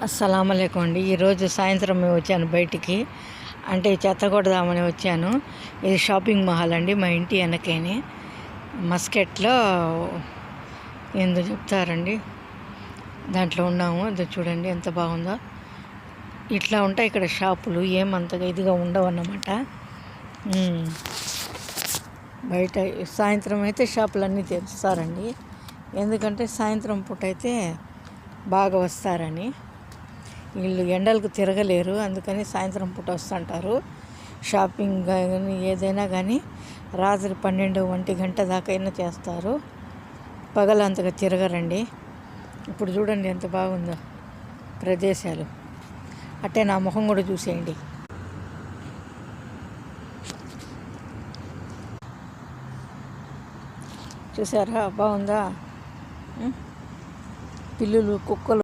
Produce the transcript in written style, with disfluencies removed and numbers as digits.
అస్సలాముఅలైకుం అండి. ఈరోజు సాయంత్రం మేము వచ్చాను బయటికి, అంటే చెత్త కొడదామని వచ్చాను. ఇది షాపింగ్ మాల్ అండి, మా ఇంటి వెనకేనే మస్కెట్లో ఏందో చెప్తారండి, దాంట్లో ఉన్నాము. అది చూడండి ఎంత బాగుందో. ఇట్లా ఉంటాయి ఇక్కడ షాపులు, ఏమంతగా ఇదిగా ఉండవు అన్నమాట. బయట సాయంత్రం అయితే షాపులన్నీ తెరుస్తారండి, ఎందుకంటే సాయంత్రం పూట అయితే బాగా వస్తారని. వీళ్ళు ఎండలకు తిరగలేరు, అందుకని సాయంత్రం పూట వస్తుంటారు. షాపింగ్ కానీ ఏదైనా కానీ రాత్రి 12-1 గంట దాకా అయినా చేస్తారు, పగలంతగా తిరగరండి. ఇప్పుడు చూడండి ఎంత బాగుందో ప్రదేశాలు. అట్టే నా ముఖం కూడా చూసేయండి. చూసారా బాగుందా? పిల్లులు, కుక్కలు